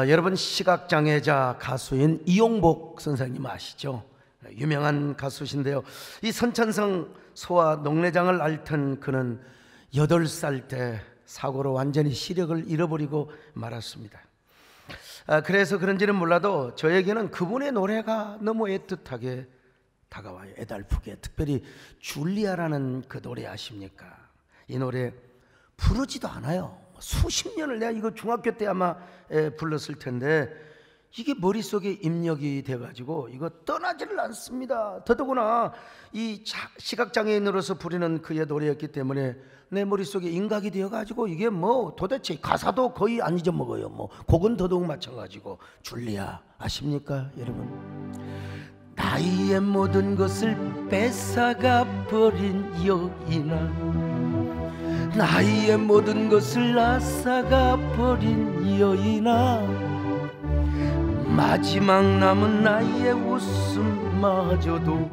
여러분, 시각장애자 가수인 이용복 선생님 아시죠? 유명한 가수신데요, 이 선천성 소아 녹내장을 앓던 그는 8살 때 사고로 완전히 시력을 잃어버리고 말았습니다. 그래서 그런지는 몰라도 저에게는 그분의 노래가 너무 애틋하게 다가와요. 애달프게. 특별히 줄리아라는 그 노래 아십니까? 이 노래 부르지도 않아요. 수십 년을, 내가 이거 중학교 때 아마 불렀을 텐데 이게 머릿속에 입력이 돼가지고 이거 떠나지를 않습니다. 더더구나 이 시각장애인으로서 부르는 그의 노래였기 때문에 내 머릿속에 인각이 되어가지고 이게 뭐 도대체 가사도 거의 안 잊어먹어요. 뭐 곡은 더더욱 마찬가지고. 줄리아 아십니까 여러분? 나의 모든 것을 뺏어가 버린 여인아, 나의 모든 것을 앗아가 버린 여인아, 마지막 남은 나의 웃음마저도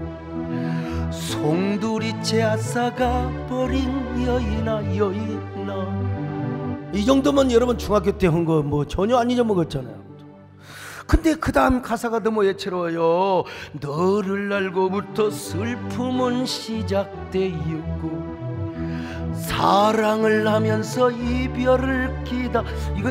송두리째 앗아가 버린 여인아, 여인아. 이 정도면 여러분 중학교 때 한 거 뭐 전혀 안 잊어먹었잖아요. 근데 그 다음 가사가 너무 애처로워요. 너를 알고부터 슬픔은 시작되었고 사랑을 하면서 이별을 기다. 이거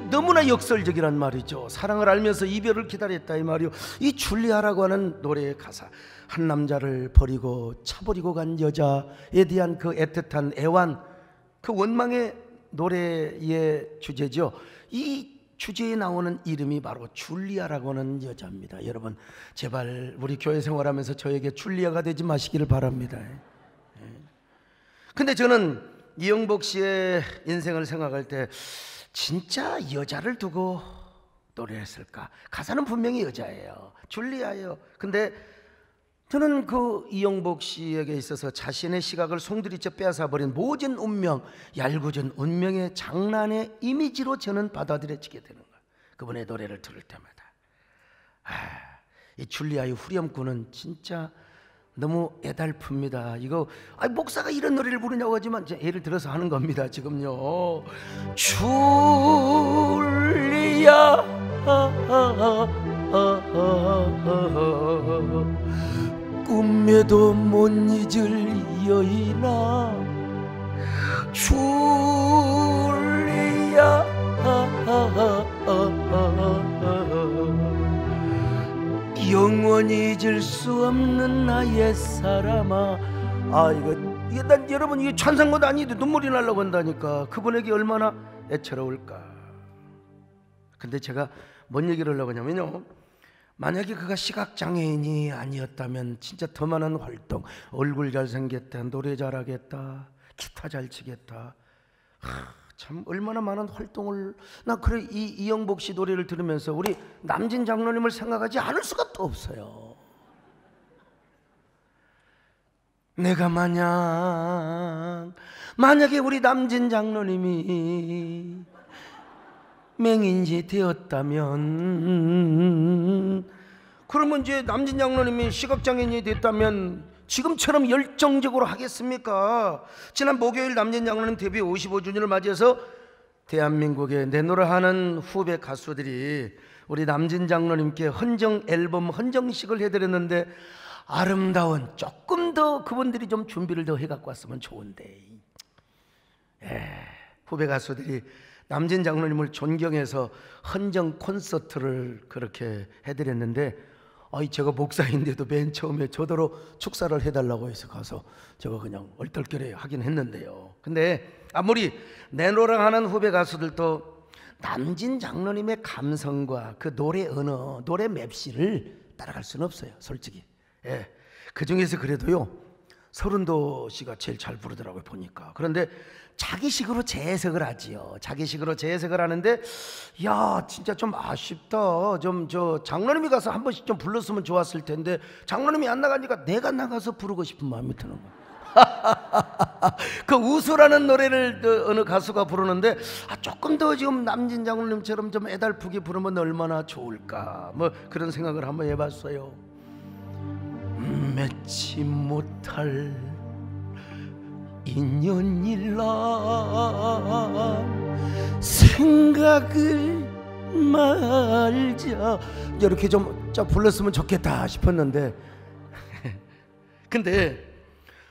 너무나 역설적이란 말이죠. 사랑을 알면서 이별을 기다렸다 이 말이요. 이 줄리아라고 하는 노래의 가사, 한 남자를 버리고 차버리고 간 여자에 대한 그 애틋한 애완, 그 원망의 노래의 주제죠. 이 주제에 나오는 이름이 바로 줄리아라고 하는 여자입니다. 여러분, 제발 우리 교회 생활하면서 저에게 줄리아가 되지 마시기를 바랍니다. 근데 저는 이용복 씨의 인생을 생각할 때 진짜 여자를 두고 노래했을까? 가사는 분명히 여자예요. 줄리아예요. 근데 저는 그 이용복 씨에게 있어서 자신의 시각을 송두리째 빼앗아버린 모진 운명, 얄궂은 운명의 장난의 이미지로 저는 받아들여지게 되는 거예요. 그분의 노래를 들을 때마다. 이 줄리아의 후렴구는 진짜 너무 애달픕니다. 이거 목사가 이런 노래를 부르냐고 하지만 예를 들어서 하는 겁니다. 지금요. 줄리아 꿈에도 못 잊을 여인아, 줄리아 영원히 잊을 수 없는 나의 사람아. 이게 난 여러분, 이게 찬상도 아니도 눈물이 나려고 한다니까. 그분에게 얼마나 애처로울까. 근데 제가 뭔 얘기를 하려고 하냐면요, 만약에 그가 시각장애인이 아니었다면 진짜 더 많은 활동, 얼굴 잘생겼다, 노래 잘하겠다, 기타 잘 치겠다, 참 얼마나 많은 활동을. 나 그래 이용복 씨 노래를 들으면서 우리 남진 장로님을 생각하지 않을 수가 또 없어요. 내가 만약에 우리 남진 장로님이 맹인지 되었다면, 그러면 이제 남진 장로님이 시각장애인이 됐다면 지금처럼 열정적으로 하겠습니까? 지난 목요일 남진 장로님 데뷔 55주년을 맞이해서 대한민국에 내노라하는 후배 가수들이 우리 남진 장로님께 헌정 앨범 헌정식을 해드렸는데, 아름다운, 조금 더 그분들이 좀 준비를 더 해갖고 왔으면 좋은데, 후배 가수들이 남진 장로님을 존경해서 헌정 콘서트를 그렇게 해드렸는데, 제가 목사인데도 맨 처음에 저더러 축사를 해달라고 해서 가서 제가 그냥 얼떨결에 하긴 했는데요. 근데 아무리 내노랑하는 후배 가수들도 남진 장로님의 감성과 그 노래 언어, 노래 맵시를 따라갈 수는 없어요, 솔직히. 그 중에서 그래도요, 서른도 씨가 제일 잘 부르더라고요, 보니까. 그런데 자기식으로 재해석을 하지요. 자기식으로 재해석을 하는데, 야, 진짜 좀 아쉽다. 장로님이 가서 한 번씩 좀 불렀으면 좋았을 텐데, 장로님이 안 나가니까 내가 나가서 부르고 싶은 마음이 드는 거예요. 그 우수라는 노래를 어느 가수가 부르는데, 조금 더 지금 남진 장로님처럼 좀 애달프게 부르면 얼마나 좋을까, 뭐 그런 생각을 한번 해봤어요. 맺지 못할 인연일라 생각을 말자 이렇게 좀 불렀으면 좋겠다 싶었는데 근데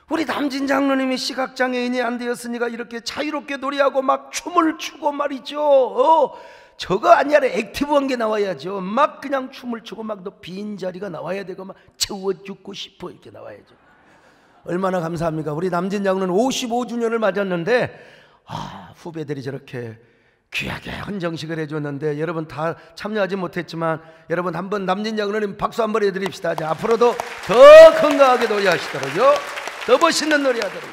우리 남진 장로님이 시각장애인이 안 되었으니까 이렇게 자유롭게 노래하고 막 춤을 추고 말이죠. 저거 아니라 액티브한 게 나와야죠. 막 그냥 춤을 추고 막 너 빈자리가 나와야 되고 막 채워 죽고 싶어 이렇게 나와야죠. 얼마나 감사합니까? 우리 남진 장로는 55주년을 맞았는데 후배들이 저렇게 귀하게 헌정식을 해줬는데 여러분 다 참여하지 못했지만 여러분 한번 남진 장로님 박수 한번 해드립시다. 자, 앞으로도 더 건강하게 노래하시도록요, 더 멋있는 노래하도록.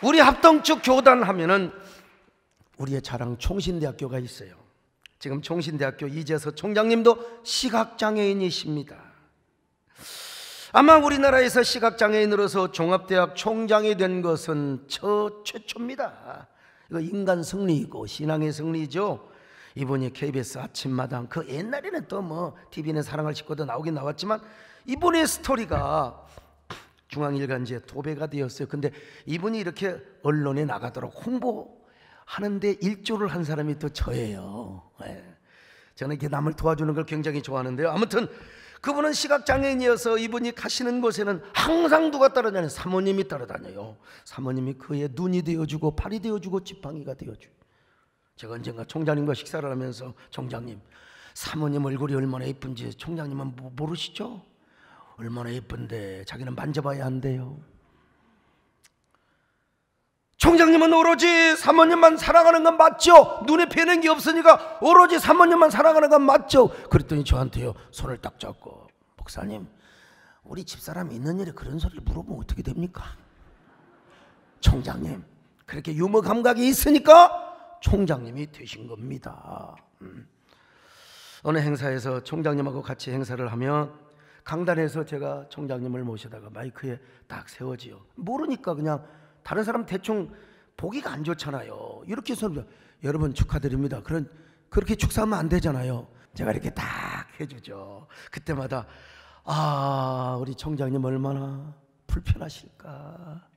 우리 합동측 교단 하면은 우리의 자랑 총신대학교가 있어요. 지금 총신대학교 이재서 총장님도 시각장애인이십니다. 아마 우리나라에서 시각장애인으로서 종합대학 총장이 된 것은 최초입니다. 이거 인간 승리이고 신앙의 승리죠. 이분이 KBS 아침마당, 그 옛날에는 또 뭐 TV는 사랑을 싣고도 나오긴 나왔지만 이분의 스토리가 중앙일간지에 도배가 되었어요. 근데 이분이 이렇게 언론에 나가도록 홍보하는데 일조를 한 사람이 또 저예요. 저는 이렇게 남을 도와주는 걸 굉장히 좋아하는데요. 아무튼 그분은 시각장애인이어서 이분이 가시는 곳에는 항상 누가 따라다녀요? 사모님이 따라다녀요. 사모님이 그의 눈이 되어주고 팔이 되어주고 지팡이가 되어줘요. 제가 언젠가 총장님과 식사를 하면서 총장님, 사모님 얼굴이 얼마나 예쁜지 총장님은 모르시죠? 얼마나 예쁜데 자기는 만져봐야 한대요. 총장님은 오로지 사모님만 사랑하는 건 맞죠? 눈에 뵈는 게 없으니까 오로지 사모님만 사랑하는 건 맞죠? 그랬더니 저한테요 손을 딱 잡고, 목사님, 우리 집사람이 있는 일에 그런 소리를 물어보면 어떻게 됩니까? 총장님, 그렇게 유머 감각이 있으니까 총장님이 되신 겁니다. 어느 행사에서 총장님하고 같이 행사를 하면 강단에서 제가 총장님을 모시다가 마이크에 딱 세워지요. 모르니까 그냥 다른 사람 대충 보기가 안 좋잖아요. 이렇게 해서 여러분 축하드립니다. 그렇게 축사하면 안 되잖아요. 제가 이렇게 딱 해주죠. 그때마다 우리 총장님 얼마나 불편하실까.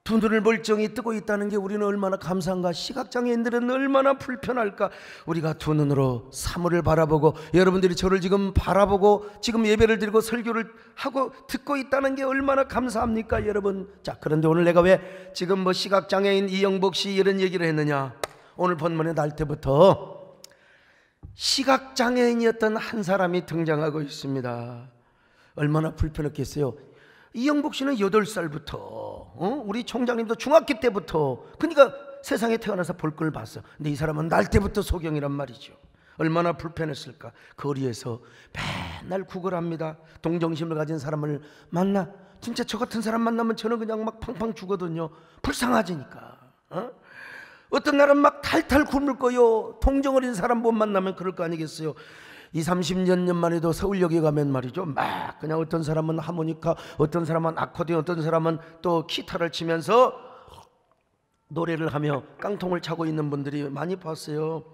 두 눈을 멀쩡히 뜨고 있다는 게 우리는 얼마나 감사한가. 시각장애인들은 얼마나 불편할까. 우리가 두 눈으로 사물을 바라보고 여러분들이 저를 지금 바라보고 지금 예배를 드리고 설교를 하고 듣고 있다는 게 얼마나 감사합니까 여러분. 자, 그런데 오늘 내가 왜 지금 뭐 시각장애인 이영복 씨 이런 얘기를 했느냐. 오늘 본문에 날 때부터 시각장애인이었던 한 사람이 등장하고 있습니다. 얼마나 불편했겠어요. 이영복 씨는 8살부터 우리 총장님도 중학교 때부터, 그러니까 세상에 태어나서 볼 걸 봤어. 근데 이 사람은 날 때부터 소경이란 말이죠. 얼마나 불편했을까. 거리에서 맨날 구걸합니다. 동정심을 가진 사람을 만나, 진짜 저 같은 사람 만나면 저는 그냥 막 팡팡 죽거든요. 불쌍하지니까. 어떤 날은 막 탈탈 굶을 거요. 동정 어린 사람 못 만나면 그럴 거 아니겠어요. 20-30년만 해도 서울역에 가면 말이죠, 막 그냥 어떤 사람은 하모니카, 어떤 사람은 아코디언, 어떤 사람은 또 기타를 치면서 노래를 하며 깡통을 차고 있는 분들이 많이 봤어요.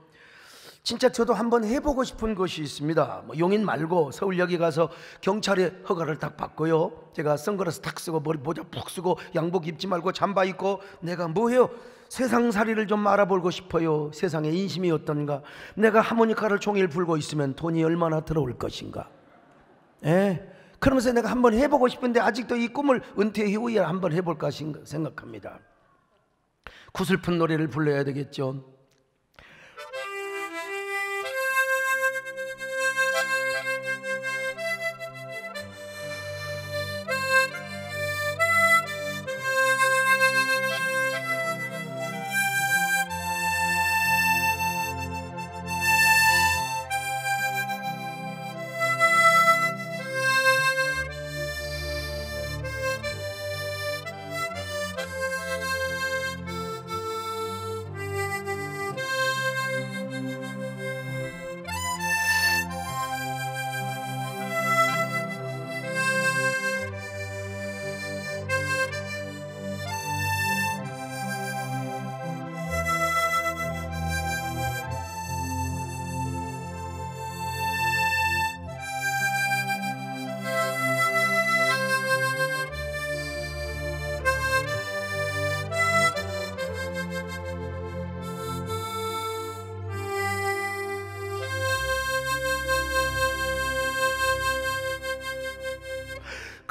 진짜 저도 한번 해보고 싶은 것이 있습니다. 뭐 용인 말고 서울역에 가서 경찰의 허가를 딱 받고요, 제가 선글라스 탁 쓰고 머리 모자 푹 쓰고 양복 입지 말고 잠바 입고 내가 뭐해요? 세상살이를 좀 알아보고 싶어요. 세상의 인심이 어떤가. 내가 하모니카를 종일 불고 있으면 돈이 얼마나 들어올 것인가. 그러면서 내가 한번 해보고 싶은데 아직도 이 꿈을 은퇴 이후에 한번 해볼까 생각합니다. 구슬픈 노래를 불러야 되겠죠.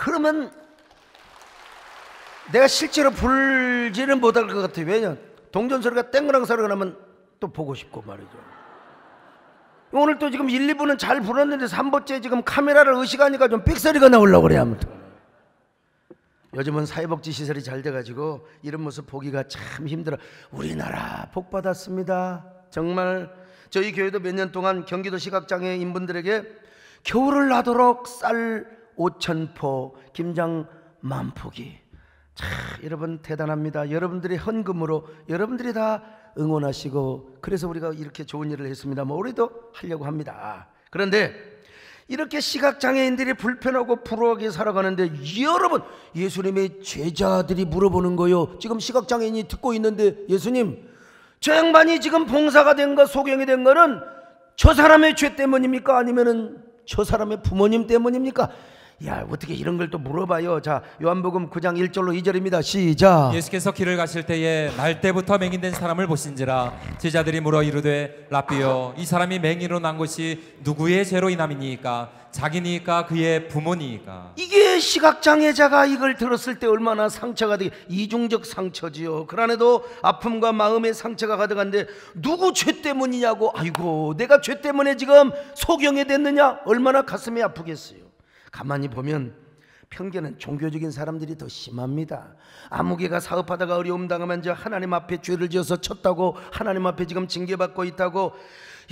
그러면 내가 실제로 불지는 못할 것 같아요. 왜냐? 동전 소리가 땡그랑 소리가 나면 또 보고 싶고 말이죠. 오늘 또 지금 1, 2부는 잘 불었는데 3부째 지금 카메라를 의식하니까 좀 삑소리가 나오려고 그래요. 아무튼 요즘은 사회복지 시설이 잘 돼가지고 이런 모습 보기가 참 힘들어. 우리나라 복 받았습니다. 정말 저희 교회도 몇 년 동안 경기도 시각장애인분들에게 겨울을 나도록 쌀 5,000포, 김장 10,000포기. 참 여러분 대단합니다. 여러분들의 헌금으로 여러분들이 다 응원하시고 그래서 우리가 이렇게 좋은 일을 했습니다. 뭐 우리도 하려고 합니다. 그런데 이렇게 시각장애인들이 불편하고 불우하게 살아가는데 여러분, 예수님의 제자들이 물어보는 거요. 지금 시각장애인이 듣고 있는데, 예수님, 저 양반이 지금 봉사가 된 거, 소경이 된 거는 저 사람의 죄 때문입니까? 아니면은 저 사람의 부모님 때문입니까? 야, 어떻게 이런 걸 또 물어봐요. 자, 요한복음 9장 1절로 2절입니다. 시작. 예수께서 길을 가실 때에 날 때부터 맹인된 사람을 보신지라. 제자들이 물어 이르되, 라삐여, 이 사람이 맹인으로 난 것이 누구의 죄로 인함이니까? 자기니까 그의 부모니까? 이게 시각장애자가 이걸 들었을 때 얼마나 상처가 되게, 이중적 상처지요. 그 안에도 아픔과 마음의 상처가 가득한데 누구 죄 때문이냐고. 아이고, 내가 죄 때문에 지금 소경이 됐느냐? 얼마나 가슴이 아프겠어요. 가만히 보면 편견은 종교적인 사람들이 더 심합니다. 아무개가 사업하다가 어려움 당하면 저 하나님 앞에 죄를 지어서 쳤다고, 하나님 앞에 지금 징계받고 있다고.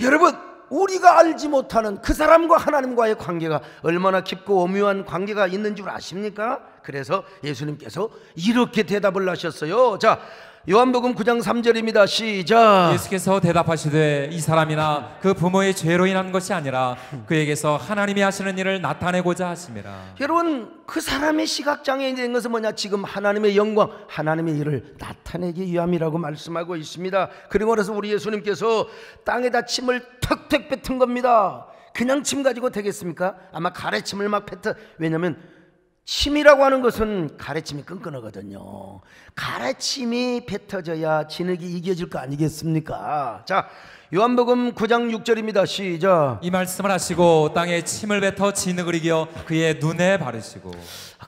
여러분, 우리가 알지 못하는 그 사람과 하나님과의 관계가 얼마나 깊고 오묘한 관계가 있는 줄 아십니까? 그래서 예수님께서 이렇게 대답을 하셨어요. 자, 요한복음 9장 3절입니다. 시작. 예수께서 대답하시되, 이 사람이나 그 부모의 죄로 인한 것이 아니라 그에게서 하나님이 하시는 일을 나타내고자 하심이라. 여러분, 그 사람의 시각장애인이 된 것은 뭐냐? 지금 하나님의 영광, 하나님의 일을 나타내기 위함이라고 말씀하고 있습니다. 그리고 나서 우리 예수님께서 땅에다 침을 턱턱 뱉은 겁니다. 그냥 침 가지고 되겠습니까? 아마 가래침을 막 뱉어. 왜냐하면 침이라고 하는 것은 가래침이 끈끈하거든요. 가래침이 뱉어져야 진흙이 이겨질 거 아니겠습니까? 자, 요한복음 9장 6절입니다. 시작. 이 말씀을 하시고 땅에 침을 뱉어 진흙을 이겨 그의 눈에 바르시고.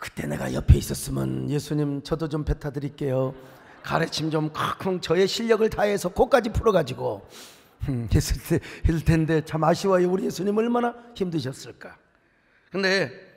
그때 내가 옆에 있었으면 예수님 저도 좀 뱉어드릴게요. 가래침 좀 콱콱 저의 실력을 다해서 코까지 풀어가지고 했을 텐데 참 아쉬워요. 우리 예수님 얼마나 힘드셨을까. 근데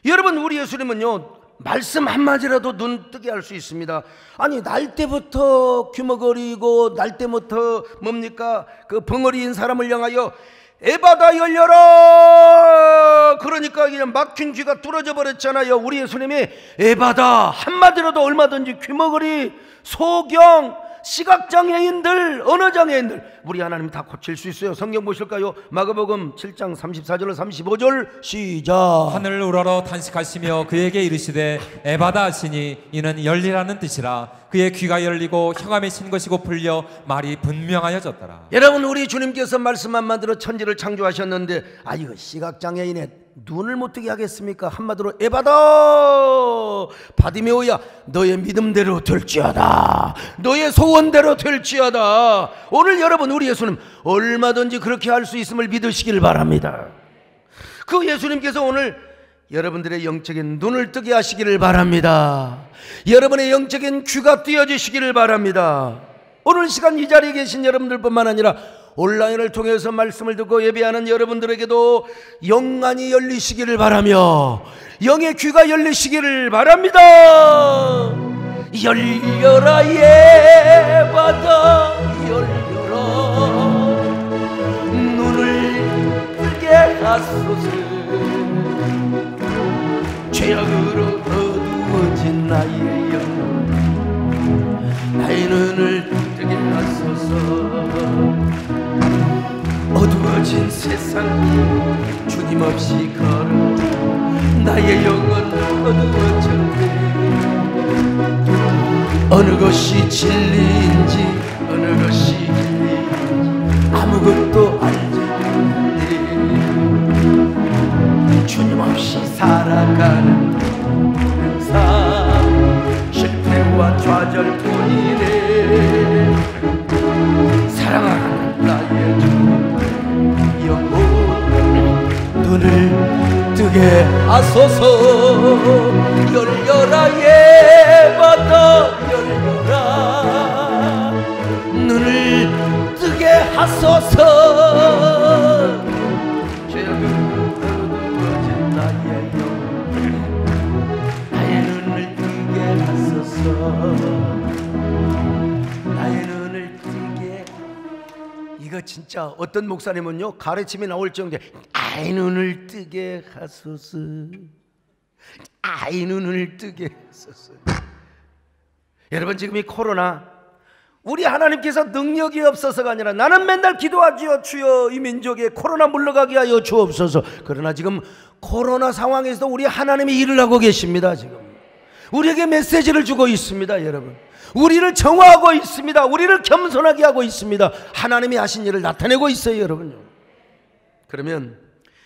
여러분, 우리 예수님은요, 말씀 한마디라도 눈 뜨게 할 수 있습니다. 아니, 날 때부터 귀머거리고 날 때부터 뭡니까? 그 벙어리인 사람을 향하여 에바다 열려라! 그러니까 그냥 막힌 귀가 뚫어져 버렸잖아요. 우리 예수님이 에바다 한마디라도 얼마든지 귀머거리, 소경, 시각장애인들, 언어장애인들 우리 하나님 다 고칠 수 있어요. 성경 보실까요? 마가복음 7장 34절로 35절 시작. 하늘을 우러러 탄식하시며 그에게 이르시되, 에바다 하시니 이는 열리라는 뜻이라. 그의 귀가 열리고 혀가 맺힌 것이고 풀려 말이 분명하여졌더라. 여러분, 우리 주님께서 말씀 한마디로 천지를 창조하셨는데 이거 시각장애인의 눈을 못 뜨게 하겠습니까? 한마디로 에바다, 바디메오야, 너의 믿음대로 될지어다, 너의 소원대로 될지어다. 오늘 여러분, 우리 예수님 얼마든지 그렇게 할 수 있음을 믿으시길 바랍니다. 그 예수님께서 오늘 여러분들의 영적인 눈을 뜨게 하시기를 바랍니다. 여러분의 영적인 귀가 띄어지시기를 바랍니다. 오늘 시간 이 자리에 계신 여러분들뿐만 아니라 온라인을 통해서 말씀을 듣고 예배하는 여러분들에게도 영안이 열리시기를 바라며 영의 귀가 열리시기를 바랍니다. 열려라 예바다 열려라, 눈을 뜨게 하소서. 죄악으로 어두워진 나의 영, 나의 눈을 뜨게 하소서. 어두워진 세상에 주님 없이 걸어 나의 영은 어두워졌네. 어느 것이 진리인지 어느 것이 진리인지 아무것도 알지 못해. 주님 없이 살아가는 삶, 실패와 좌절뿐이네. 사랑하는 나의 주, 영혼 눈을 뜨게 뜨게 하소서. 열려라 예받아 열려라. 눈을 뜨게 하소서. 죄악은 나의 나의 눈을 뜨게 하소서. 나의 눈을 뜨게. 이거 진짜 어떤 목사님은요 가르침이 나올 정도에 아이 눈을 뜨게 하소서. 아이 눈을 뜨게 하소서. 여러분 지금 이 코로나 우리 하나님께서 능력이 없어서가 아니라 나는 맨날 기도하지요. 주여 이 민족에 코로나 물러가게 하여 주옵소서. 그러나 지금 코로나 상황에서도 우리 하나님이 일을 하고 계십니다. 지금 우리에게 메시지를 주고 있습니다. 여러분 우리를 정화하고 있습니다. 우리를 겸손하게 하고 있습니다. 하나님이 하신 일을 나타내고 있어요. 여러분요. 그러면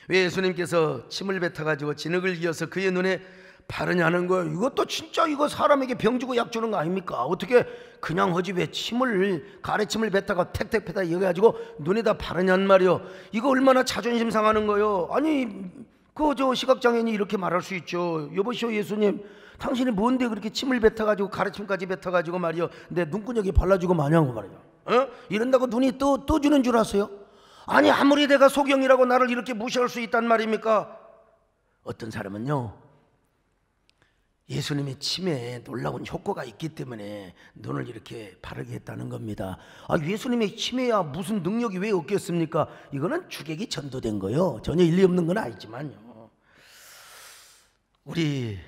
왜 예수님께서 침을 뱉어가지고 진흙을 이어서 그의 눈에 바르냐는 거예요. 이것도 진짜 이거 사람에게 병 주고 약 주는 거 아닙니까? 어떻게 그냥 하지 왜 침을 가래침을 뱉다가 택택 이어가지고 눈에다 바르냔 말이요. 이거 얼마나 자존심 상하는 거예요. 아니 그 저 시각장애인이 이렇게 말할 수 있죠. 여보시오 예수님 당신이 뭔데 그렇게 침을 뱉어가지고 가래침까지 뱉어가지고 말이요 내 눈구녕에 발라주고 마냐고 말이요. 어? 이런다고 눈이 떠주는 줄 아세요? 아니 아무리 내가 소경이라고 나를 이렇게 무시할 수 있단 말입니까? 어떤 사람은요 예수님의 침에 놀라운 효과가 있기 때문에 눈을 이렇게 바르게 했다는 겁니다. 아, 예수님의 침에야 무슨 능력이 왜 없겠습니까? 이거는 주객이 전도된 거요. 전혀 일리 없는 건 아니지만요. 우리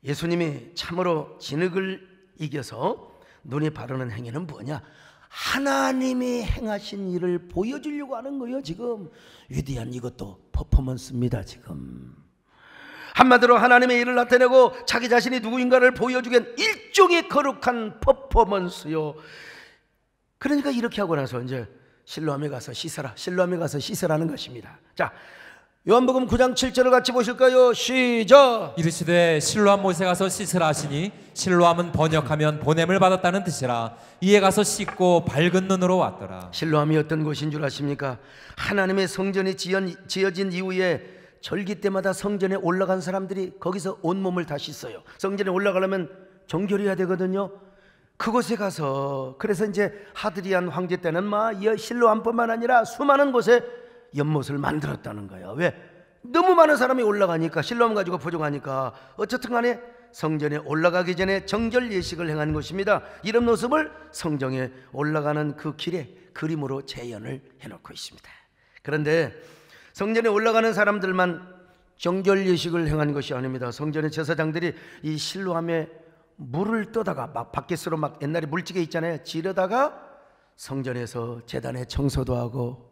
예수님이 참으로 진흙을 이겨서 눈에 바르는 행위는 뭐냐? 하나님이 행하신 일을 보여주려고 하는 거예요. 지금 위대한 이것도 퍼포먼스입니다. 지금 한마디로 하나님의 일을 나타내고 자기 자신이 누구인가를 보여주기엔 일종의 거룩한 퍼포먼스요. 그러니까 이렇게 하고 나서 이제 실로암에 가서 씻어라, 실로암에 가서 씻으라는 것입니다. 자, 요한복음 9장 7절을 같이 보실까요? 시작. 이르시되 실로암 못에 가서 씻으라 하시니 실로암은 번역하면 보냄을 받았다는 뜻이라. 이에 가서 씻고 밝은 눈으로 왔더라. 실로암이 어떤 곳인 줄 아십니까? 하나님의 성전이 지어진 이후에 절기 때마다 성전에 올라간 사람들이 거기서 온몸을 다 씻어요. 성전에 올라가려면 정결해야 되거든요. 그곳에 가서 그래서 이제 하드리안 황제 때는 이 실로암뿐만 아니라 수많은 곳에 연못을 만들었다는 거예요. 왜? 너무 많은 사람이 올라가니까 실로암 가지고 부족하니까 어쨌든 간에 성전에 올라가기 전에 정결 예식을 행한 것입니다. 이런 모습을 성전에 올라가는 그 길에 그림으로 재현을 해놓고 있습니다. 그런데 성전에 올라가는 사람들만 정결 예식을 행한 것이 아닙니다. 성전의 제사장들이 이 실로암에 물을 떠다가 막 밖에서로 막 옛날에 물찌개 있잖아요. 지르다가 성전에서 제단에 청소도 하고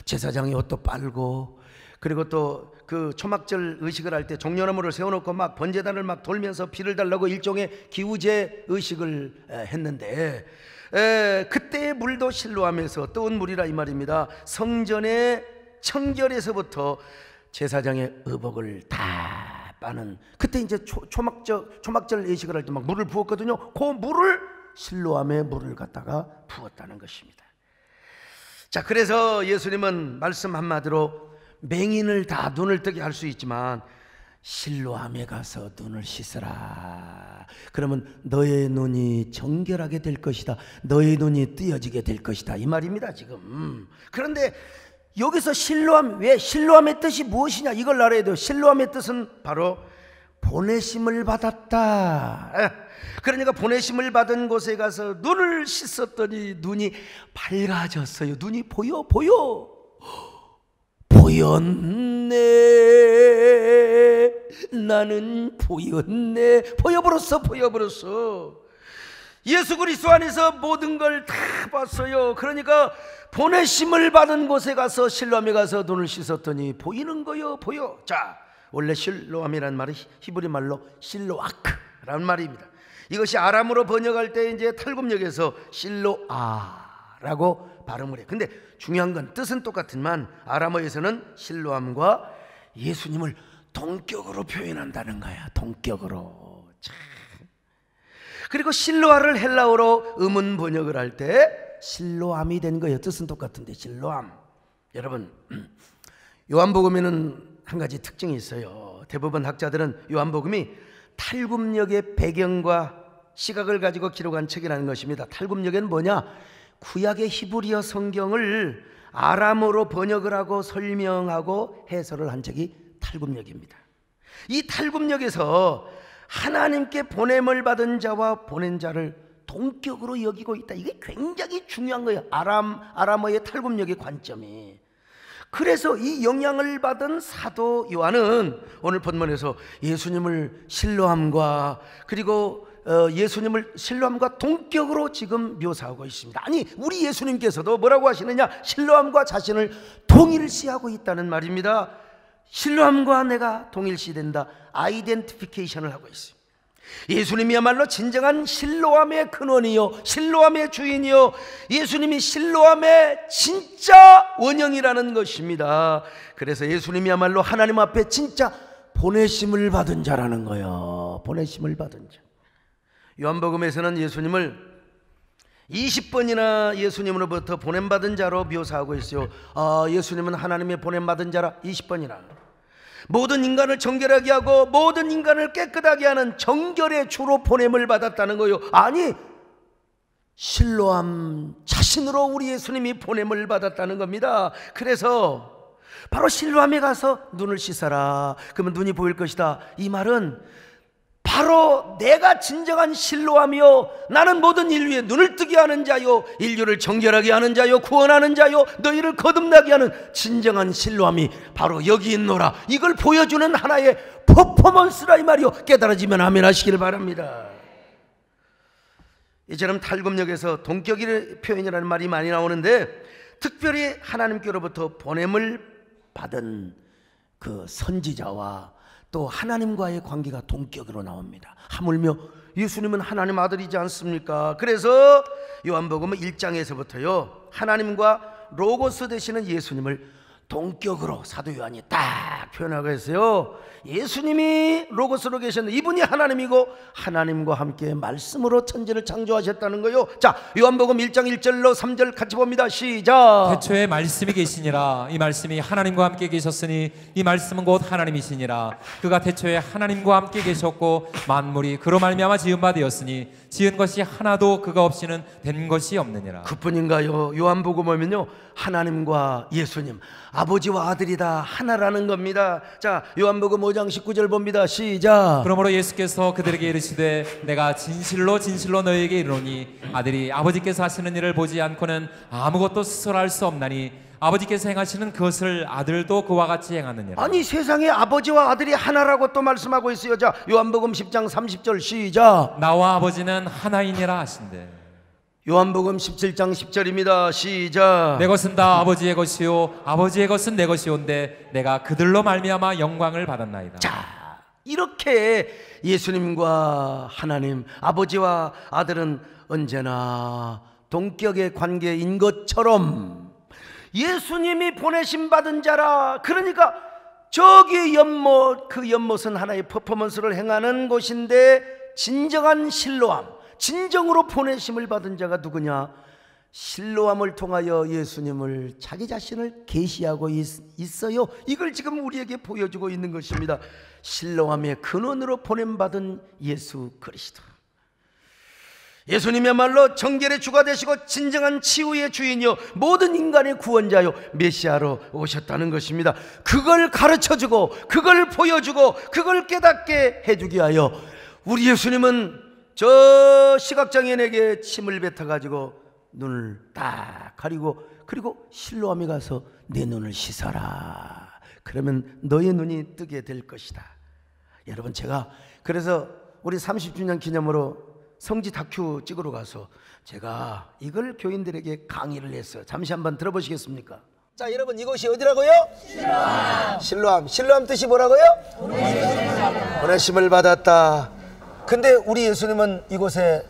제사장의 옷도 빨고 그리고 또 그 초막절 의식을 할 때 종려나무를 세워놓고 막 번제단을 막 돌면서 피를 달라고 일종의 기우제 의식을 했는데 그때의 물도 실로암에서 떠온 물이라 이 말입니다. 성전의 청결에서부터 제사장의 의복을 다 빠는 그때 이제 초막절 예식을 할 때 막 물을 부었거든요. 그 물을 실로암에 물을 갖다가 부었다는 것입니다. 자, 그래서 예수님은 말씀 한마디로 맹인을 다 눈을 뜨게 할 수 있지만 실로암에 가서 눈을 씻으라. 그러면 너의 눈이 정결하게 될 것이다. 너의 눈이 뜨여지게 될 것이다. 이 말입니다 지금. 그런데 여기서 실로암, 왜 실로암의 뜻이 무엇이냐 이걸 알아야 돼요. 실로암의 뜻은 바로 보내심을 받았다. 그러니까 보내심을 받은 곳에 가서 눈을 씻었더니 눈이 밝아졌어요. 눈이 보였네. 나는 보였네. 보여버렸어. 예수 그리스도 안에서 모든 걸 다 봤어요. 그러니까 보내심을 받은 곳에 가서 실로암에 가서 눈을 씻었더니 보이는 거요. 보여. 자, 원래 실로암이라는 말이 히브리 말로 실로아크라는 말입니다. 이것이 아람으로 번역할 때 이제 탈굽역에서 실로아라고 발음을 해. 근데 중요한 건 뜻은 똑같지만 아람어에서는 실로암과 예수님을 동격으로 표현한다는 거야. 동격으로. 참. 그리고 실로아를 헬라어로 음운 번역을 할 때 실로암이 된 거예요. 뜻은 똑같은데 실로암. 여러분 요한복음에는 한 가지 특징이 있어요. 대부분 학자들은 요한복음이 탈굽력의 배경과 시각을 가지고 기록한 책이라는 것입니다. 탈굽력은 뭐냐? 구약의 히브리어 성경을 아람어로 번역을 하고 설명하고 해설을 한 책이 탈굽력입니다. 이 탈굽력에서 하나님께 보냄을 받은 자와 보낸 자를 동격으로 여기고 있다. 이게 굉장히 중요한 거예요. 아람어의 탈굽력의 관점이. 그래서 이 영향을 받은 사도 요한은 오늘 본문에서 예수님을 신뢰함과 그리고 예수님을 신뢰함과 동격으로 지금 묘사하고 있습니다. 아니, 우리 예수님께서도 뭐라고 하시느냐? 신뢰함과 자신을 동일시하고 있다는 말입니다. 신뢰함과 내가 동일시된다. 아이덴티피케이션을 하고 있습니다. 예수님이야말로 진정한 신뢰함의 근원이요, 신뢰함의 주인이요, 예수님이 신뢰함의 진짜 원형이라는 것입니다. 그래서 예수님이야말로 하나님 앞에 진짜 보내심을 받은 자라는 거예요. 보내심을 받은 자. 요한복음에서는 예수님을 20번이나 예수님으로부터 보냄받은 자로 묘사하고 있어요. 예수님은 하나님의 보냄받은 자라 20번이나. 모든 인간을 정결하게 하고 모든 인간을 깨끗하게 하는 정결의 주로 보냄을 받았다는 거예요. 아니, 신뢰함 자신으로 우리 예수님이 보냄을 받았다는 겁니다. 그래서 바로 신뢰함에 가서 눈을 씻어라. 그러면 눈이 보일 것이다. 이 말은 바로 내가 진정한 신뢰함이요, 나는 모든 인류의 눈을 뜨게 하는 자요, 인류를 정결하게 하는 자요, 구원하는 자요, 너희를 거듭나게 하는 진정한 신뢰함이 바로 여기 있노라. 이걸 보여주는 하나의 퍼포먼스라 이 말이요. 깨달아지면 아멘 하시길 바랍니다. 이처럼 탈굽력에서 동격의 표현이라는 말이 많이 나오는데, 특별히 하나님께로부터 보냄을 받은 그 선지자와 또 하나님과의 관계가 동격으로 나옵니다. 하물며 예수님은 하나님 아들이지 않습니까? 그래서 요한복음 1장에서부터요, 하나님과 로고스 되시는 예수님을 동격으로 사도 요한이 딱 표현하고 있어요. 예수님이 로고스로 계셨는데 이분이 하나님이고 하나님과 함께 말씀으로 천지를 창조하셨다는 거예요. 자, 요한복음 1장 1절로 3절 같이 봅니다. 시작. 태초에 말씀이 계시니라. 이 말씀이 하나님과 함께 계셨으니 이 말씀은 곧 하나님이시니라. 그가 태초에 하나님과 함께 계셨고 만물이 그로 말미암아 지은 바 되었으니 지은 것이 하나도 그가 없이는 된 것이 없느니라. 그뿐인가요? 요한복음 보면요, 하나님과 예수님, 아버지와 아들이 다 하나라는 겁니다. 자, 요한복음 5장 19절 봅니다. 시작. 그러므로 예수께서 그들에게 이르시되 내가 진실로 진실로 너희에게 이르노니 아들이 아버지께서 하시는 일을 보지 않고는 아무것도 스스로 할 수 없나니 아버지께서 행하시는 그것을 아들도 그와 같이 행하느니라. 아니, 세상에 아버지와 아들이 하나라고 또 말씀하고 있어요. 자, 요한복음 10장 30절 시작. 나와 아버지는 하나이니라 하신대. 요한복음 17장 10절입니다. 시작. 내 것은 다 아버지의 것이요 아버지의 것은 내 것이온데 내가 그들로 말미암아 영광을 받았나이다. 자, 이렇게 예수님과 하나님, 아버지와 아들은 언제나 동격의 관계인 것처럼 예수님이 보내심 받은 자라. 그러니까 저기 연못, 그 연못은 하나의 퍼포먼스를 행하는 곳인데 진정한 신뢰함, 진정으로 보내심을 받은 자가 누구냐? 신뢰함을 통하여 예수님을, 자기 자신을 계시하고 있어요. 이걸 지금 우리에게 보여주고 있는 것입니다. 신뢰함의 근원으로 보냄받은 예수 그리스도. 예수님이야말로 정결의 주가 되시고 진정한 치유의 주인이요 모든 인간의 구원자요 메시아로 오셨다는 것입니다. 그걸 가르쳐주고 그걸 보여주고 그걸 깨닫게 해주기 위하여 우리 예수님은 저 시각장애인에게 침을 뱉어가지고 눈을 딱 가리고, 그리고 실로암에 가서 내 눈을 씻어라. 그러면 너의 눈이 뜨게 될 것이다. 여러분, 제가 그래서 우리 30주년 기념으로 성지 다큐 찍으러 가서 제가 이걸 교인들에게 강의를 했어요. 잠시 한번 들어보시겠습니까? 자, 여러분, 이곳이 어디라고요? 실로암. 실로암. 실로암 뜻이 뭐라고요? 보내심을 받았다. 근데 우리 예수님은 이곳에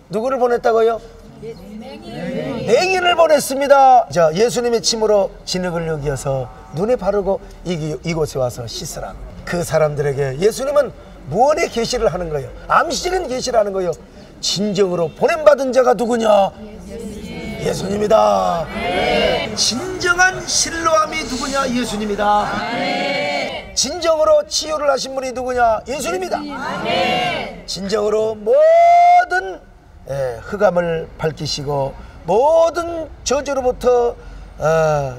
누구를 보냈다고요? 맹인을 보냈습니다. 자, 예수님의 침으로 진흙을 여기어서 눈에 바르고 이곳에 와서 씻으라. 그 사람들에게 예수님은 무언의 계시를 하는 거예요? 암시는 계시를 하는 거예요. 진정으로 보냄받은 자가 누구냐? 예수님이다. 진정한 신뢰함이 누구냐? 예수님이다. 진정으로 치유를 하신 분이 누구냐? 예수님이다. 진정으로 모든 흑암을 밝히시고 모든 저주로부터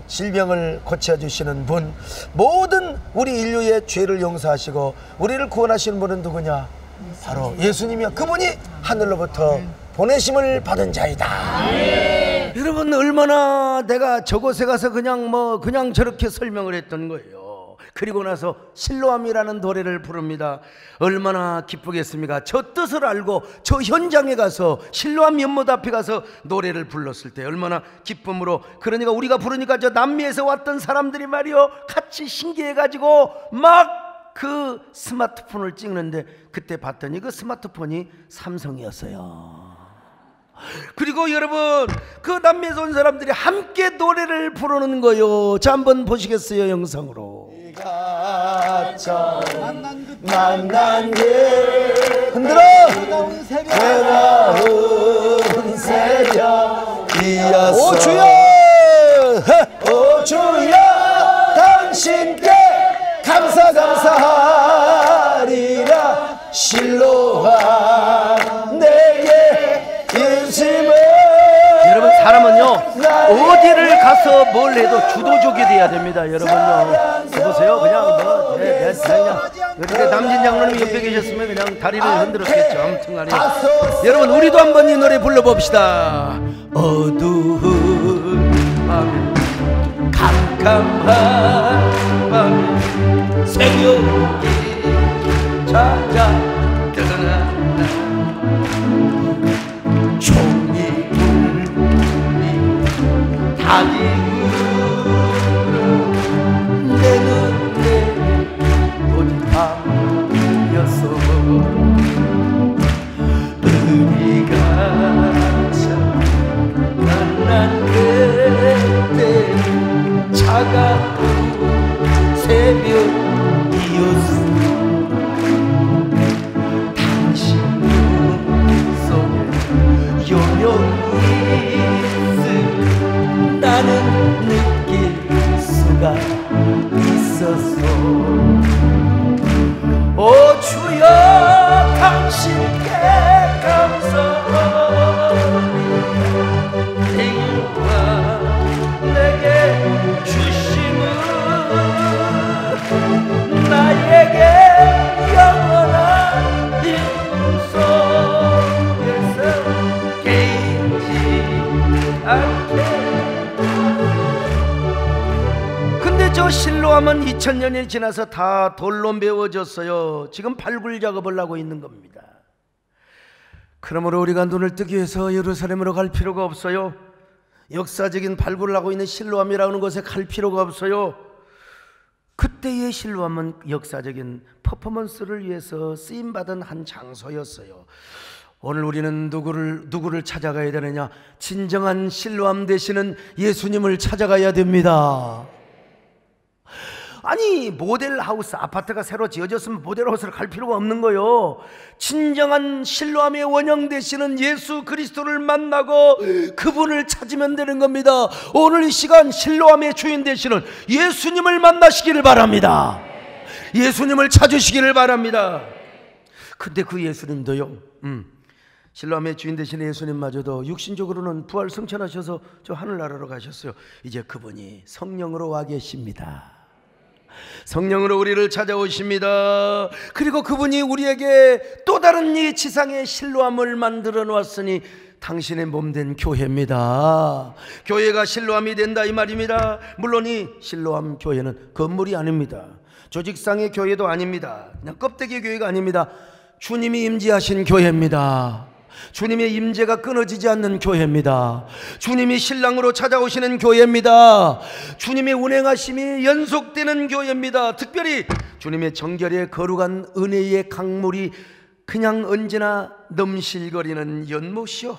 질병을 고쳐주시는 분, 모든 우리 인류의 죄를 용서하시고 우리를 구원하시는 분은 누구냐? 바로 예수님이야. 그분이 하늘로부터 보내심을 받은 자이다. 여러분, 얼마나 내가 저곳에 가서 그냥 저렇게 설명을 했던 거예요. 그리고 나서 실로암이라는 노래를 부릅니다. 얼마나 기쁘겠습니까? 저 뜻을 알고 저 현장에 가서 실로암 연못 앞에 가서 노래를 불렀을 때 얼마나 기쁨으로. 그러니까 우리가 부르니까 저 남미에서 왔던 사람들이 말이요 같이 신기해가지고 막 그 스마트폰을 찍는데, 그때 봤더니 그 스마트폰이 삼성이었어요. 그리고 여러분, 그 남미에서 온 사람들이 함께 노래를 부르는 거요. 자, 한번 보시겠어요, 영상으로. 만난 길 흔들어 외로운 새벽이었어. 오 주여, 오 주여, 당신께 감사하리라. 실로암 내게 인심을. 여러분, 사람은요 어디를 가서 뭘 해도 주도적이 돼야 됩니다. 여러분요, 보세요. 그냥 그러니까 남진 장로님 옆에 계셨으면 그냥 다리를 흔들었겠죠. 아무튼 간에 여러분, 우리도 한번 이 노래 불러봅시다. 어두운 밤에 캄캄한 밤에 새벽이 찾아드나 종이 울리 다지우러 내 눈에 오직 밤이었어. 우리가 만난 그때 차가운 새벽이었어. 당신 눈 속에 요명이 있음 나는 느낄 수가 있었어. 오 주여, 당신께 감사합니다. 행과 내게 주심은 나에게 영원한 기쁨 속에서 깨이지 않게. 근데 저 실로암은 2000년이 지나서 다 돌로 메워졌어요. 지금 발굴 작업을 하고 있는 겁니다. 그러므로 우리가 눈을 뜨기 위해서 예루살렘으로 갈 필요가 없어요. 역사적인 발굴을 하고 있는 실로암이라는 곳에 갈 필요가 없어요. 그때의 실로암은 역사적인 퍼포먼스를 위해서 쓰임받은 한 장소였어요. 오늘 우리는 누구를 찾아가야 되느냐? 진정한 실로암 되시는 예수님을 찾아가야 됩니다. 아니, 모델하우스, 아파트가 새로 지어졌으면 모델하우스를 갈 필요가 없는 거요. 진정한 실로암의 원형 되시는 예수 그리스도를 만나고 그분을 찾으면 되는 겁니다. 오늘 이 시간 실로암의 주인 되시는 예수님을 만나시기를 바랍니다. 예수님을 찾으시기를 바랍니다. 근데 그 예수님도요, 실로암의 주인 되시는 예수님마저도 육신적으로는 부활 승천하셔서 저 하늘나라로 가셨어요. 이제 그분이 성령으로 와 계십니다. 성령으로 우리를 찾아오십니다. 그리고 그분이 우리에게 또 다른 이 지상의 실로암을 만들어 놓았으니 당신의 몸된 교회입니다. 교회가 실로암이 된다 이 말입니다. 물론 이 실로암 교회는 건물이 아닙니다. 조직상의 교회도 아닙니다. 그냥 껍데기 교회가 아닙니다. 주님이 임재하신 교회입니다. 주님의 임재가 끊어지지 않는 교회입니다. 주님이 신랑으로 찾아오시는 교회입니다. 주님의 운행하심이 연속되는 교회입니다. 특별히 주님의 정결의 거룩한 은혜의 강물이 그냥 언제나 넘실거리는 연못이요,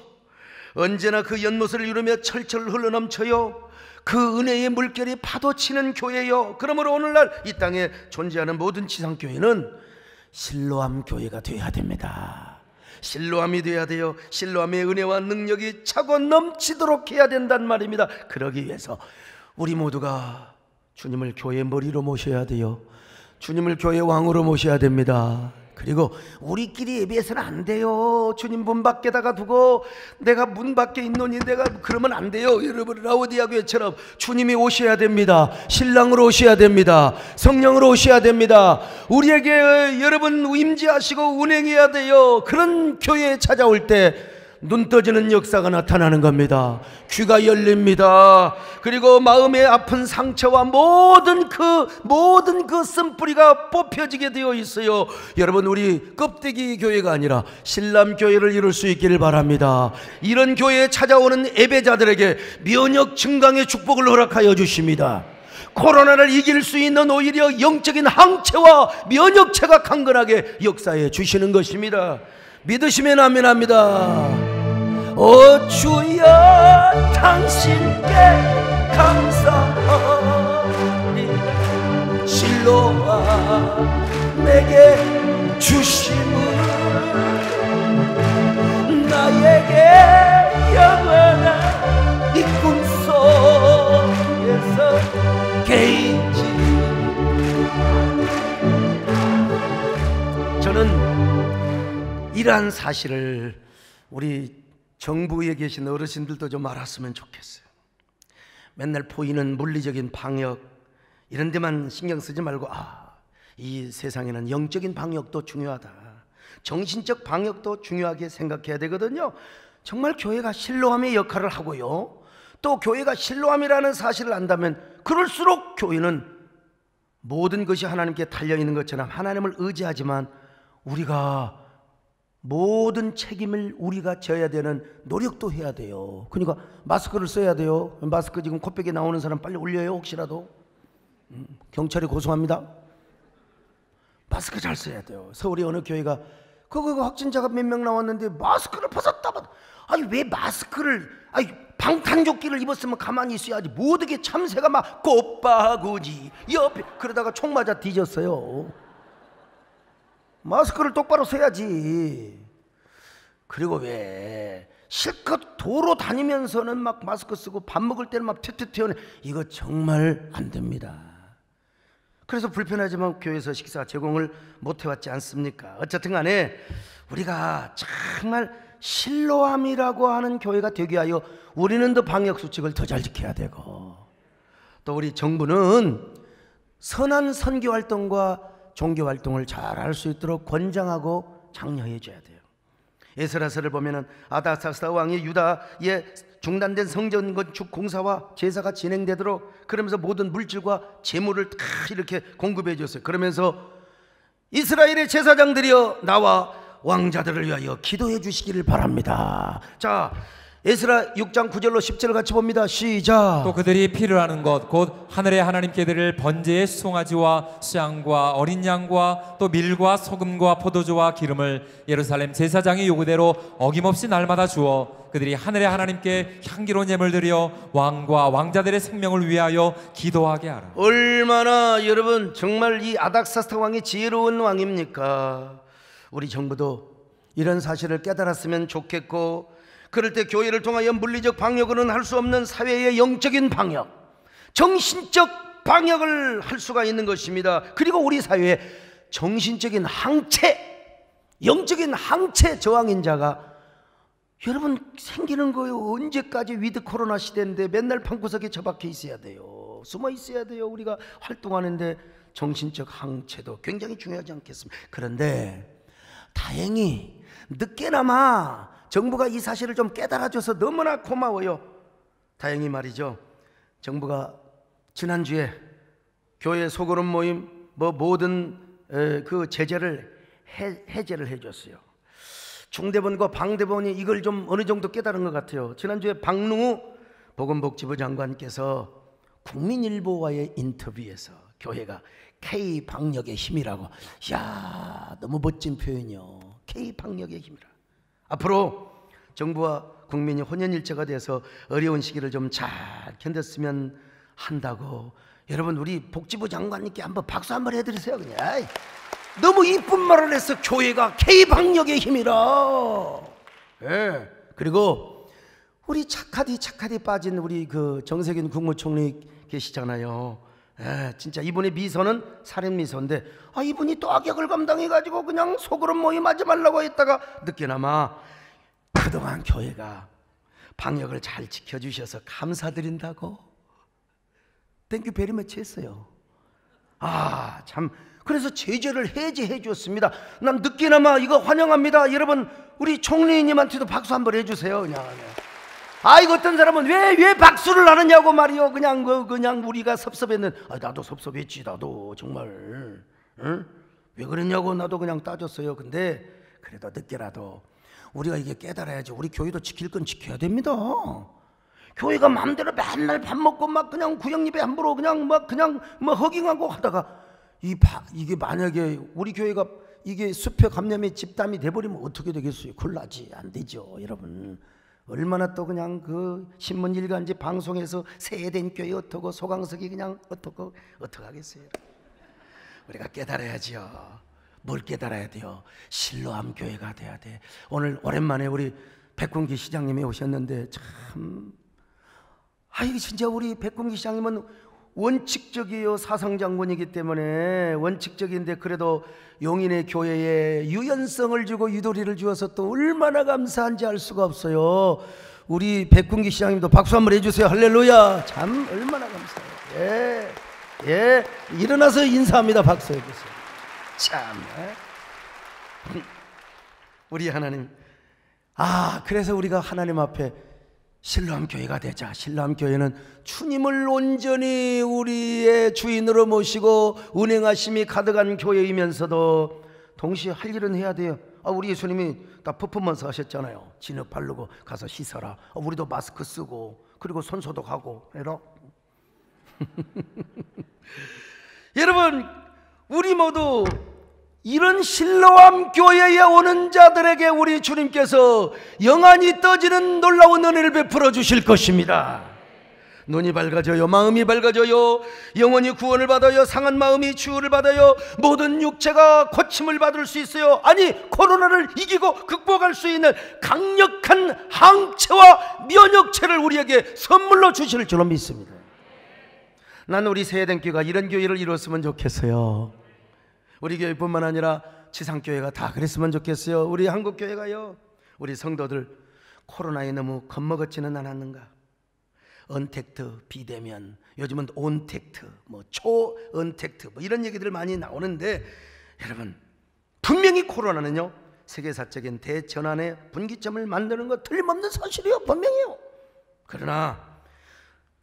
언제나 그 연못을 이루며 철철 흘러넘쳐요. 그 은혜의 물결이 파도치는 교회요. 그러므로 오늘날 이 땅에 존재하는 모든 지상교회는 실로암 교회가 되어야 됩니다. 실로암이 되어야 돼요. 실로암의 은혜와 능력이 차고 넘치도록 해야 된단 말입니다. 그러기 위해서 우리 모두가 주님을 교회 머리로 모셔야 돼요. 주님을 교회 왕으로 모셔야 됩니다. 그리고 우리끼리 예배해서는 안 돼요. 주님 문 밖에다가 두고 내가 문 밖에 있노니 내가 그러면 안 돼요. 여러분 라오디아 교회처럼 주님이 오셔야 됩니다. 신랑으로 오셔야 됩니다. 성령으로 오셔야 됩니다. 우리에게 여러분 임재하시고 운행해야 돼요. 그런 교회에 찾아올 때 눈 떠지는 역사가 나타나는 겁니다. 귀가 열립니다. 그리고 마음의 아픈 상처와 모든 그 쓴뿌리가 뽑혀지게 되어 있어요. 여러분 우리 껍데기 교회가 아니라 신람 교회를 이룰 수 있기를 바랍니다. 이런 교회에 찾아오는 예배자들에게 면역 증강의 축복을 허락하여 주십니다. 코로나를 이길 수 있는 오히려 영적인 항체와 면역체가 강건하게 역사해 주시는 것입니다. 믿으시면 아멘합니다. 오 주여 당신께 감사하니 실로와 내게 주심은 나에게 영원한 이 꿈속에서 개인지. 저는 이러한 사실을 우리 정부에 계신 어르신들도 좀 알았으면 좋겠어요. 맨날 보이는 물리적인 방역 이런 데만 신경 쓰지 말고 이 세상에는 영적인 방역도 중요하다. 정신적 방역도 중요하게 생각해야 되거든요. 정말 교회가 실로암의 역할을 하고요. 또 교회가 실로암이라는 사실을 안다면 그럴수록 교회는 모든 것이 하나님께 달려있는 것처럼 하나님을 의지하지만 우리가 모든 책임을 우리가 져야 되는 노력도 해야 돼요. 그러니까 마스크를 써야 돼요. 마스크 지금 코빼기 나오는 사람 빨리 올려요. 혹시라도 경찰이 고소합니다. 마스크 잘 써야 돼요. 서울의 어느 교회가 그거 확진자가 몇 명 나왔는데 마스크를 벗었다. 아니 왜 마스크를 방탄조끼를 입었으면 가만히 있어야지. 모두게 참새가 막 꽃바구니 옆에 그러다가 총 맞아 뒤졌어요. 마스크를 똑바로 써야지. 그리고 왜 실컷 도로 다니면서는 막 마스크 쓰고 밥 먹을 때는 막 튀튀 튀어내. 이거 정말 안 됩니다. 그래서 불편하지만 교회에서 식사 제공을 못 해왔지 않습니까? 어쨌든 간에 우리가 정말 실로암이라고 하는 교회가 되게 하여 우리는 더 방역수칙을 더 잘 지켜야 되고, 또 우리 정부는 선한 선교활동과 종교활동을 잘 할 수 있도록 권장하고 장려해 줘야 돼요. 에스라서를 보면은 아닥사스다 왕이 유다의 중단된 성전 건축 공사와 제사가 진행되도록 그러면서 모든 물질과 재물을 다 이렇게 공급해 줬어요. 그러면서 이스라엘의 제사장들이여 나와 왕자들을 위하여 기도해 주시기를 바랍니다. 자, 에스라 6장 9절로 10절 같이 봅니다. 시작. 또 그들이 필요하는 것 곧 하늘의 하나님께 드릴 번제의 수송아지와 수양과 어린 양과 또 밀과 소금과 포도주와 기름을 예루살렘 제사장의 요구대로 어김없이 날마다 주어 그들이 하늘의 하나님께 향기로운 예물 드려 왕과 왕자들의 생명을 위하여 기도하게 하라. 얼마나 여러분 정말 이 아닥사스다 왕이 지혜로운 왕입니까? 우리 정부도 이런 사실을 깨달았으면 좋겠고, 그럴 때 교회를 통하여 물리적 방역으로는 할 수 없는 사회의 영적인 방역, 정신적 방역을 할 수가 있는 것입니다. 그리고 우리 사회에 정신적인 항체, 영적인 항체 저항인 자가 여러분 생기는 거예요. 언제까지 위드 코로나 시대인데 맨날 방구석에 처박혀 있어야 돼요. 숨어 있어야 돼요. 우리가 활동하는데 정신적 항체도 굉장히 중요하지 않겠습니까? 그런데 다행히 늦게나마 정부가 이 사실을 좀 깨달아줘서 너무나 고마워요. 다행히 말이죠, 정부가 지난주에 교회 소그룹 모임 모든 그 제재를 해제를 해줬어요. 중대본과 방대본이 이걸 좀 어느 정도 깨달은 것 같아요. 지난주에 박능우 보건복지부 장관께서 국민일보와의 인터뷰에서 교회가 K방역의 힘이라고, 이야 너무 멋진 표현이요. K방역의 힘이라. 앞으로 정부와 국민이 혼연일체가 돼서 어려운 시기를 좀 잘 견뎠으면 한다고, 여러분 우리 복지부 장관님께 한번 박수 한번 해드리세요. 그냥 너무 이쁜 말을 해서 교회가 K방역의 힘이라. 예. 그리고 우리 착하디 빠진 우리 그 정세균 국무총리 계시잖아요. 진짜 이분의 미소는 살인 미소인데, 이분이 또 악역을 감당해가지고 그냥 속으로 모임하지 말라고 했다가 늦게나마 그동안 교회가 방역을 잘 지켜주셔서 감사드린다고 땡큐 베리머치 했어요. 참, 그래서 제재를 해제해 줬습니다. 난 늦게나마 이거 환영합니다. 여러분, 우리 총리님한테도 박수 한번 해주세요. 그냥. 이거 어떤 사람은 왜 박수를 하느냐고 말이요. 그냥 우리가 섭섭했는, 나도 섭섭했지. 나도 정말, 응? 왜 그랬냐고 나도 그냥 따졌어요. 근데 그래도 늦게라도 우리가 이게 깨달아야지. 우리 교회도 지킬 건 지켜야 됩니다. 교회가 마음대로 맨날 밥 먹고 막 그냥 구역예배 함부로 그냥 허깅하고 하다가 이게 만약에 우리 교회가 이게 수표 감염의 집단이 돼버리면 어떻게 되겠어요? 굴라지 안 되죠, 여러분. 얼마나 또 그냥 그 신문 일간지 방송에서 세대된 교회 어떻고 소강석이 그냥 어떻고 하겠어요. 우리가 깨달아야지요. 뭘 깨달아야 돼요? 실로암 교회가 돼야 돼. 오늘 오랜만에 우리 백군기 시장님이 오셨는데 참, 이거 진짜 우리 백군기 시장님은 원칙적이요, 사상장군이기 때문에 원칙적인데 그래도 용인의 교회에 유연성을 주고 유도리를 주어서 또 얼마나 감사한지 알 수가 없어요. 우리 백군기 시장님도 박수 한번 해주세요. 할렐루야. 참 얼마나 감사해요. 예, 일어나서 인사합니다. 박수 해주세요. 참, 우리 하나님, 그래서 우리가 하나님 앞에 실로암 교회가 되자. 실로암 교회는 주님을 온전히 우리의 주인으로 모시고 운행하심이 가득한 교회이면서도 동시에 할 일은 해야 돼요. 우리 예수님이 다 퍼포먼스 하셨잖아요. 진흙 바르고 가서 씻어라. 우리도 마스크 쓰고 그리고 손 소독하고 해라. 여러분, 우리 모두 이런 실로암 교회에 오는 자들에게 우리 주님께서 영안이 떠지는 놀라운 은혜를 베풀어 주실 것입니다. 눈이 밝아져요. 마음이 밝아져요. 영혼이 구원을 받아요. 상한 마음이 치유를 받아요. 모든 육체가 고침을 받을 수 있어요. 코로나를 이기고 극복할 수 있는 강력한 항체와 면역체를 우리에게 선물로 주실 줄로 믿습니다. 난 우리 세대교회가 이런 교회를 이뤘으면 좋겠어요. 우리 교회뿐만 아니라 지상교회가 다 그랬으면 좋겠어요. 우리 한국교회가요, 우리 성도들 코로나에 너무 겁먹었지는 않았는가? 언택트, 비대면, 요즘은 온택트, 초언택트 이런 얘기들 많이 나오는데, 여러분, 분명히 코로나는요 세계사적인 대전환의 분기점을 만드는 거 틀림없는 사실이요. 분명해요. 그러나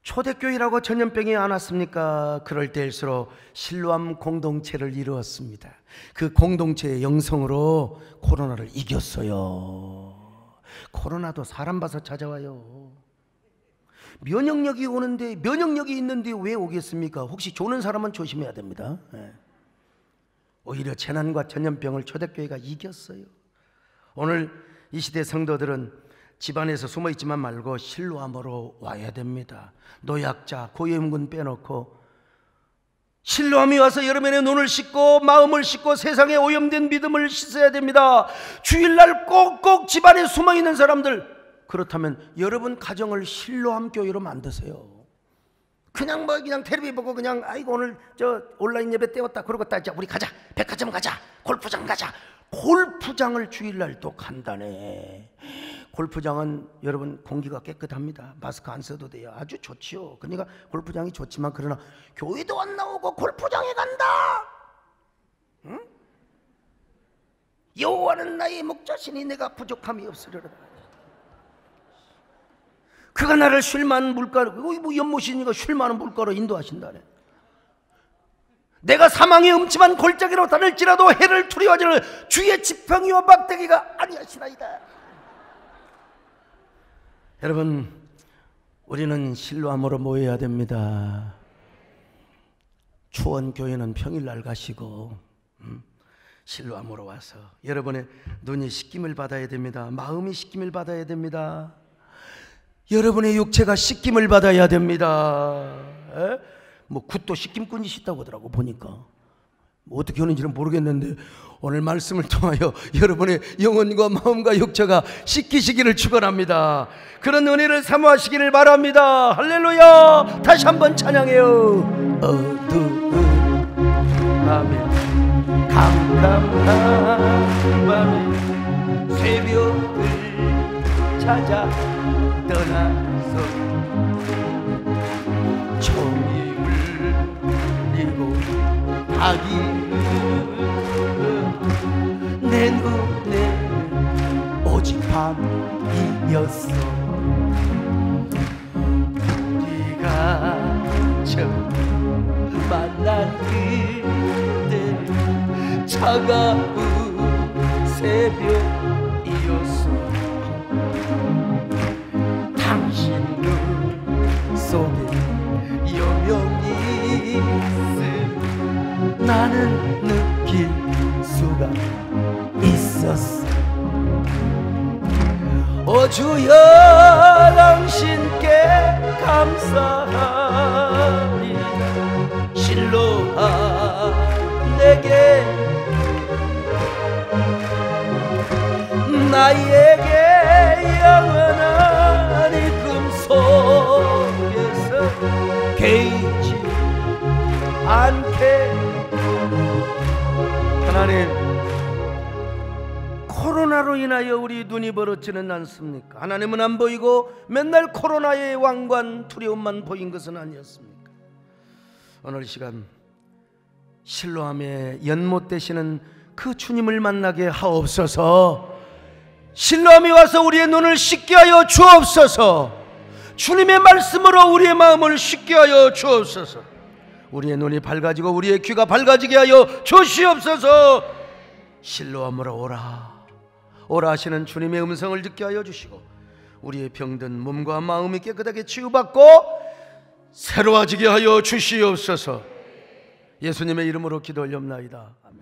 초대교회라고 전염병이 안 왔습니까? 그럴 때일수록 실로암 공동체를 이루었습니다. 그 공동체의 영성으로 코로나를 이겼어요. 코로나도 사람 봐서 찾아와요. 면역력이 오는데, 면역력이 있는데 왜 오겠습니까? 혹시 조는 사람은 조심해야 됩니다. 오히려 재난과 전염병을 초대교회가 이겼어요. 오늘 이 시대 성도들은 집안에서 숨어있지만 말고 실로암으로 와야 됩니다. 노약자, 고위험군 빼놓고 실로암이 와서 여러분의 눈을 씻고 마음을 씻고 세상에 오염된 믿음을 씻어야 됩니다. 주일날 꼭꼭 집안에 숨어있는 사람들, 그렇다면 여러분 가정을 실로암 교회로 만드세요. 그냥 텔레비 보고 그냥 오늘 온라인 예배 때웠다 그러고 따자, 우리 가자, 백화점 가자, 골프장 가자. 골프장을 주일날 또 간다네. 골프장은 여러분 공기가 깨끗합니다. 마스크 안 써도 돼요. 아주 좋지요. 그러니까 골프장이 좋지만, 그러나 교회도 안 나오고 골프장에 간다. 응? 여호와는 나의 목자시니 내가 부족함이 없으리로다. 그가 나를 쉴만한 물가로, 연못이니까 쉴만한 물가로 인도하신다네. 내가 사망의 음침한 골짜기로 다닐지라도 해를 두려워하지를 주의 지팡이와 막대기가 아니하시나이다. 여러분, 우리는 실로암으로 모여야 됩니다. 추원교회는 평일날 가시고 실로암으로 와서 여러분의 눈이 씻김을 받아야 됩니다. 마음이 씻김을 받아야 됩니다. 여러분의 육체가 씻김을 받아야 됩니다. 굿도 씻김꾼이 있다고 하더라고 보니까. 어떻게 하는지는 모르겠는데 오늘 말씀을 통하여 여러분의 영혼과 마음과 육체가 씻기시기를 축원합니다. 그런 은혜를 사모하시기를 바랍니다. 할렐루야. 다시 한번 찬양해요. 어두운 밤에 캄캄한 밤에 새벽을 찾아 떠나서 종이 울리고 닭이 내 눈에 오직 밤이었어. 우리가 처음 만난 그때는 차가운 새벽이었어. 당신 눈 속에 여명이 있음 나는 느낄 수가 있었어. 오 주여 당신께 감사하리. 실로하 내게 나에게 영원한 이금 속에서 개의치 않게. 하나님, 코로나로 인하여 우리 눈이 벌어지는 않습니까? 하나님은 안 보이고 맨날 코로나의 왕관 두려움만 보인 것은 아니었습니까? 오늘 시간 실로암에 연못 되시는 그 주님을 만나게 하옵소서. 실로암이 와서 우리의 눈을 씻게 하여 주옵소서. 주님의 말씀으로 우리의 마음을 씻게 하여 주옵소서. 우리의 눈이 밝아지고 우리의 귀가 밝아지게 하여 주시옵소서. 실로암으로 오라 오라 하시는 주님의 음성을 듣게 하여 주시고 우리의 병든 몸과 마음이 깨끗하게 치유받고 새로워지게 하여 주시옵소서. 예수님의 이름으로 기도 올렵나이다. 아멘.